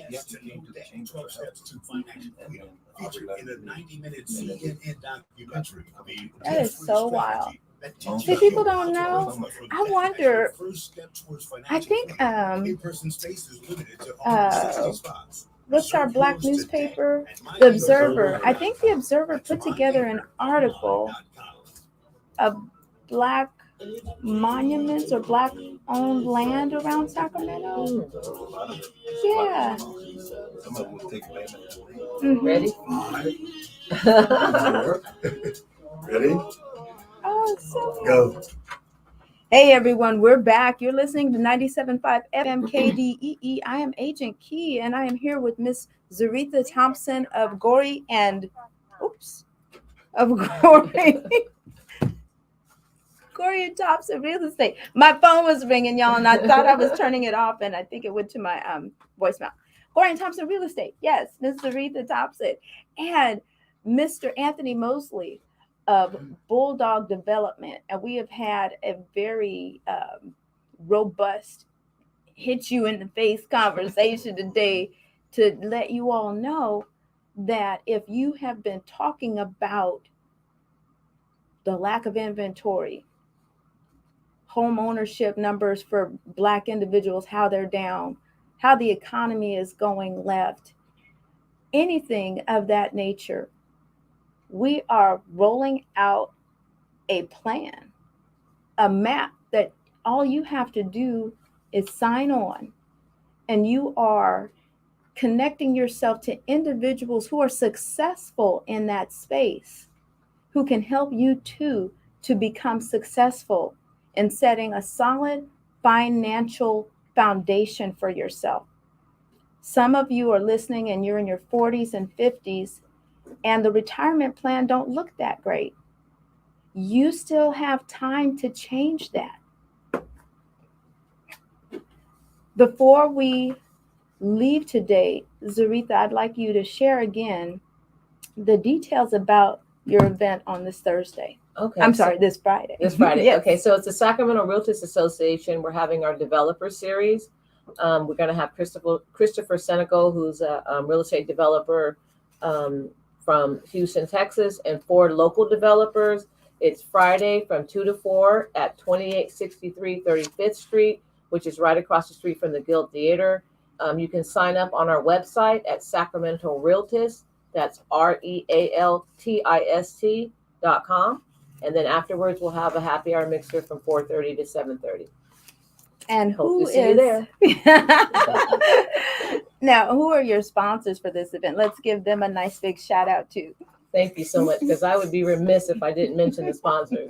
the chamber. 12 steps to financial freedom, featured in a 90-minute CNN documentary. That is so wild. See, people don't know. I wonder. I think what's our black newspaper? The Observer. I think the Observer put together an article of black monuments or black owned land around Sacramento. Yeah. Some of them will take payment. Mhm. Ready? Ready? Oh, so Go. hey everyone, we're back. You're listening to 97.5 FM KDEE. I am Agent Key, and I am here with Miss Zarita Thompson of Gorey and Gorey and Thompson Real Estate. My phone was ringing, y'all, and I thought I was turning it off, and I think it went to my voicemail. Gorey and Thompson Real Estate. Yes, Miss Zarita Thompson and Mr. Anthony Mosley of Bulldog Development, and we have had a very robust hit you in the face conversation today to let you all know that if you have been talking about the lack of inventory, home ownership numbers for Black individuals, how they're down, how the economy is going left, anything of that nature, we are rolling out a plan, a map that all you have to do is sign on, and you are connecting yourself to individuals who are successful in that space, who can help you too to become successful in setting a solid financial foundation for yourself. Some of you are listening and you're in your 40s and 50s, and the retirement plan don't look that great. You still have time to change that. Before we leave today, Zarita, I'd like you to share again the details about your event on this Thursday. Okay. I'm sorry, this Friday. This Friday. Yes. Okay, so it's the Sacramento Realtors Association. We're having our developer series. We're going to have Christopher Senegal, who's a real estate developer from Houston, Texas, and 4 local developers. It's Friday from 2 to 4 at 2863 35th Street, which is right across the street from the Guild Theater. You can sign up on our website at Sacramento Realtist. That's REALTIST.com. And then afterwards, we'll have a happy hour mixer from 4:30 to 7:30. And Hope who to see you is there. Now, who are your sponsors for this event? Let's give them a nice big shout out too. Thank you so much, because I would be remiss if I didn't mention the sponsors.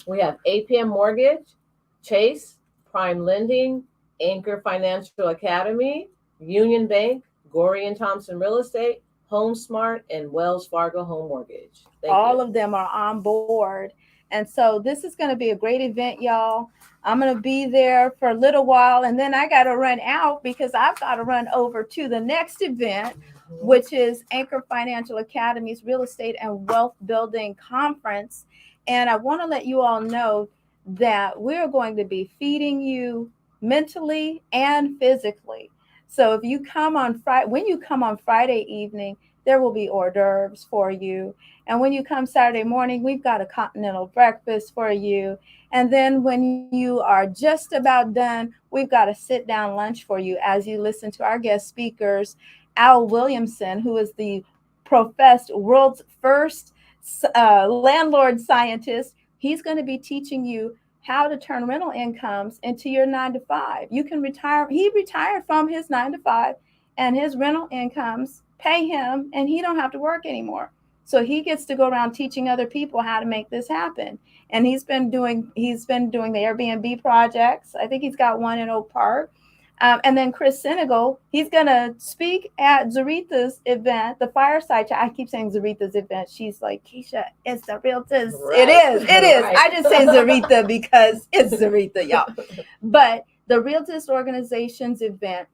We have APM Mortgage, Chase, Prime Lending, Anchor Financial Academy, Union Bank, Gorey and Thompson Real Estate, HomeSmart, and Wells Fargo Home Mortgage. All of them are on board. And so this is going to be a great event, y'all. I'm going to be there for a little while, and then I got to run out because I've got to run over to the next event, which is Anchor Financial Academy's Real Estate and Wealth Building Conference. And I want to let you all know that we're going to be feeding you mentally and physically. So if you come on Friday, when you come on Friday evening, there will be hors d'oeuvres for you. And when you come Saturday morning, we've got a continental breakfast for you. And then when you are just about done, we've got a sit-down lunch for you as you listen to our guest speakers, Al Williamson, who is the professed world's first landlord scientist. He's going to be teaching you how to turn rental incomes into your 9-to-5. You can retire. He retired from his 9-to-5, and his rental incomes pay him, and he don't have to work anymore. So he gets to go around teaching other people how to make this happen. And he's been doing the Airbnb projects. I think he's got one in Oak Park. And then Chris Senegal, he's going to speak at Zarita's event, the Fireside Chat. I keep saying Zarita's event. She's like, Keisha, it's the Realtors. Right. It is. Right. I just say Zarita because it's Zarita, y'all. But the Realtors organization's event,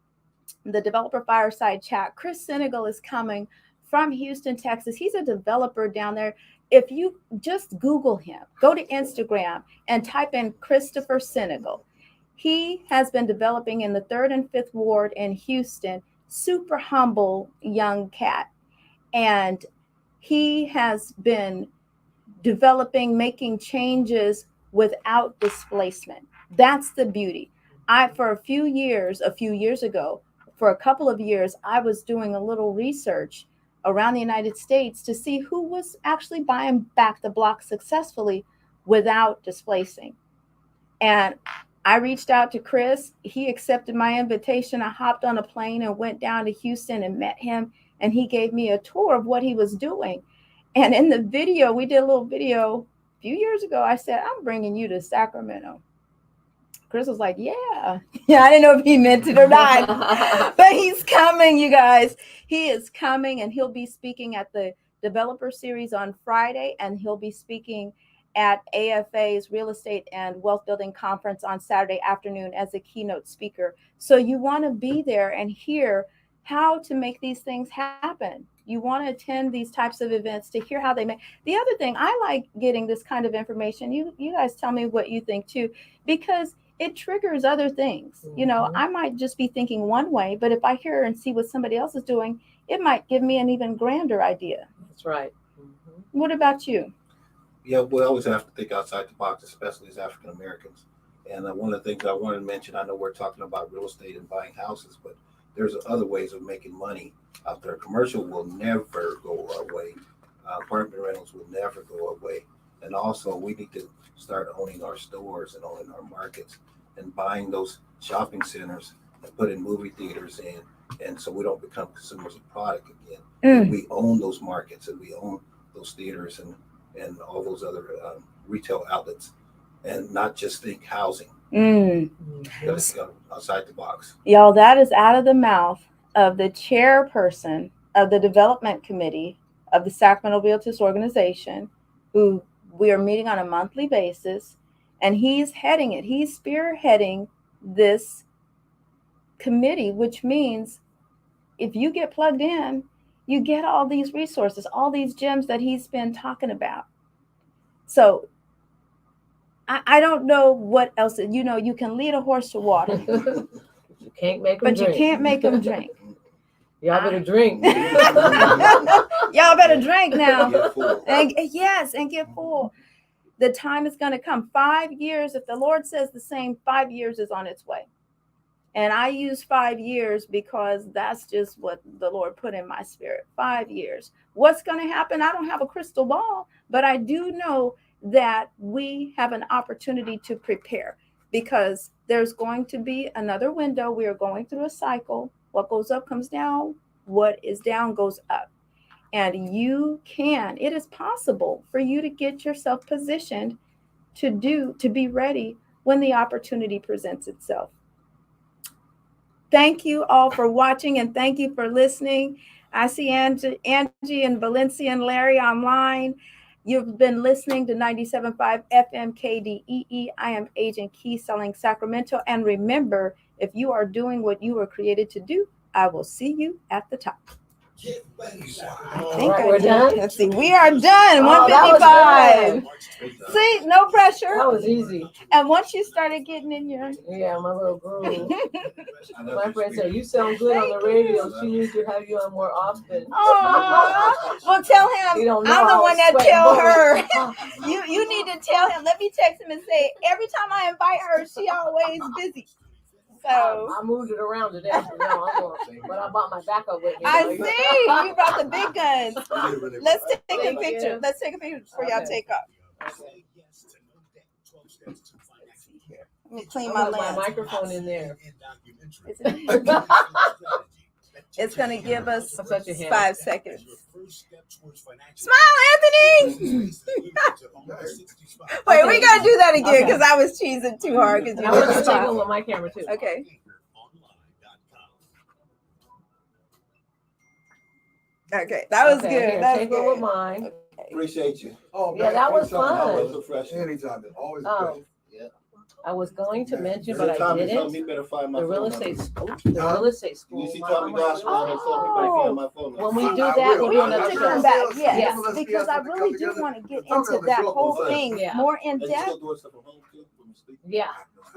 the Developer Fireside Chat, Chris Senegal is coming from Houston, Texas. He's a developer down there. If you just Google him, go to Instagram and type in Christopher Senegal. He has been developing in the 3rd and 5th Ward in Houston. Super humble young cat. And he has been developing, making changes without displacement. That's the beauty. For a few years ago, for a couple of years, I was doing a little research around the United States to see who was actually buying back the block successfully without displacing. And I reached out to Chris. He accepted my invitation. I hopped on a plane and went down to Houston and met him. And he gave me a tour of what he was doing. And in the video, we did a little video a few years ago. I said, I'm bringing you to Sacramento. Chris was like, yeah. I didn't know if he meant it or not. But he's coming, you guys. He is coming, and he'll be speaking at the Developer Series on Friday. And he'll be speaking at AFA's Real Estate and Wealth Building Conference on Saturday afternoon as a keynote speaker. So you want to be there and hear how to make these things happen. You want to attend these types of events to hear how they make. The other thing, I like getting this kind of information. You guys tell me what you think too, because it triggers other things. Mm-hmm. You know, I might just be thinking one way, but if I hear and see what somebody else is doing, it might give me an even grander idea. That's right. Mm-hmm. What about you? Yeah, we always have to think outside the box, especially as African Americans. And one of the things I wanted to mention, I know we're talking about real estate and buying houses, but there's other ways of making money out there. Commercial will never go away. Apartment rentals will never go away. And also, we need to start owning our stores and owning our markets. and buying those shopping centers and putting movie theaters in, and so we don't become consumers of product again. We own those markets and we own those theaters and all those other retail outlets, and not just think housing. Let's go outside the box. Y'all, that is out of the mouth of the chairperson of the development committee of the Sacramento Realtors Organization, who we are meeting on a monthly basis, and he's heading it. He's spearheading this committee, which means if you get plugged in, you get all these resources, all these gems that he's been talking about. So I don't know what else. You can lead a horse to water, You can't make them but drink. you can't make them drink. Y'all better drink. Y'all better drink now. Get full. And get full. The time is going to come. 5 years, if the Lord says the same, 5 years is on its way. And I use 5 years because that's just what the Lord put in my spirit. 5 years. What's going to happen? I don't have a crystal ball, but I do know that we have an opportunity to prepare, because there's going to be another window. We are going through a cycle. What goes up comes down. What is down goes up. And it is possible for you to get yourself positioned to be ready when the opportunity presents itself. Thank you all for watching, and thank you for listening. I see Angie and Valencia and Larry online. You've been listening to 97.5 FM KDEE. I am Agent Key, selling Sacramento. And remember, if you are doing what you were created to do, I will see you at the top. We're done. Let's see. We are done. Oh, that 155. See, no pressure. That was easy. And once you started getting in your Yeah, my little groove. My friend said, you sound good on the radio. She needs to have you on more often. Well, tell him You don't know I'm the I one was that sweating tell bullets. her. You need to tell him. Let me text him and say, every time I invite her, she always busy. So I moved it around today. But I bought my backup with me. I see. You brought the big guns. Let's take a Thank picture. you. Let's take a picture before y'all take off. Let me clean I my put my lens. microphone in there. It's going to give us Such a hand. 5 seconds. Smile, Anthony. Wait, we got to do that again because I was cheesing too hard. I want to take one with my camera too. Okay. Okay, that was Okay, good. here, That was take one with good. mine. Appreciate you. Oh, Yeah, that was anytime. fun. Always refreshing. Anytime. Always Oh. good. I was going to mention, Every but I time you tell me, didn't. you better find my The real phone estate number. school. The real estate school. You see my Tommy mama- Gospel, I tell me better find my phone number. When we do I that, will. we'll do We another need to show. come back, Yeah. yes, Let's because I come really do together. want to get Talk into about that the show whole on thing Yeah. more in And you depth still doing stuff from home too? When you sleep? Yeah.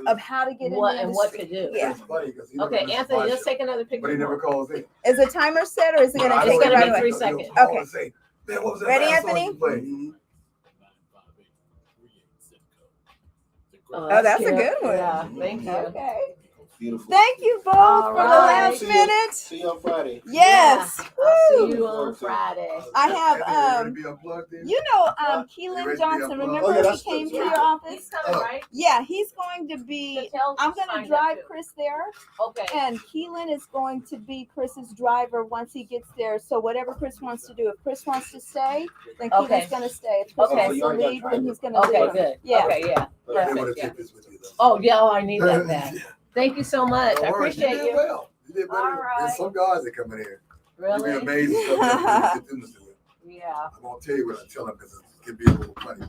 of how to get in What the and what to industry. do. Yeah. It's funny 'cause he Okay, never misses Anthony, my let's show, take another picture. but he never calls in. Is the timer set or is it going But I to It's take it gonna right be away? 3 He'll seconds. call Okay. and say, "Man, what was that Ready, last song Anthony? you played?" Oh, that's a cute. good one. Yeah, thank you. Okay. Beautiful. Thank you both All for the right. last minute. See you on Friday. Yes. I'll Woo. see you on Friday. I have, Anthony, you ready to be unplugged in? You know, You Keelan ready to be Johnson, unplugged? remember Oh, yeah, he that's came good. to Yeah. your office? He's coming, right? Yeah, he's going to be, I'm going to drive Chris there, Okay. and Keelan is going to be Chris's driver once he gets there. So whatever Chris wants to do, if Chris wants to stay, then Keelan's Okay. going to stay. If Chris Okay. wants to leave, then he's going to Okay, leave. good. Yeah. Okay, yeah. You may Perfect, want to yeah. take this with you, though. Oh, yeah, I need that back. Thank you so much. Don't I worry, appreciate you. Did you. well. You did better. All right. There's some guys that come in here. You'll be Really? amazed at stuff that you get them to do it. Yeah. I won't tell you what I tell them because it can be a little funny.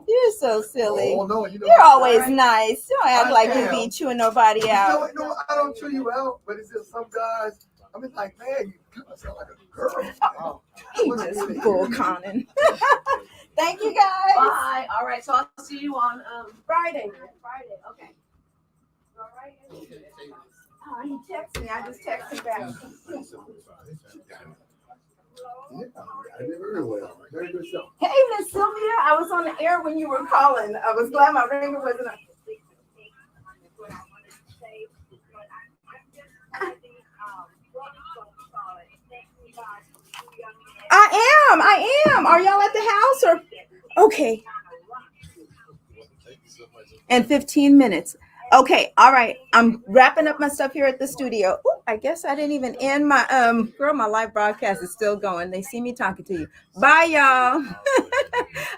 You're so silly. Oh, no, you know. You're always I nice. Don't act like you am. be chewing nobody out. No, I don't chew you out, but it's just some guys. I mean, like, man, you kind of sound like a girl. Oh. You just bull conning. Thank you guys. Bye. All right, so I'll see you on Friday. Friday. Okay. All right. Oh, he texted me. I just texted him back. Yeah, I did very well. Very good show. Hey, Miss Sylvia. I was on the air when you were calling. I was glad my ringer wasn't up. I am. Are y'all at the house or? Okay. And 15 minutes. Okay, all right. I'm wrapping up my stuff here at the studio. Ooh, I guess I didn't even end my girl, my live broadcast is still going. They see me talking to you. Bye, y'all.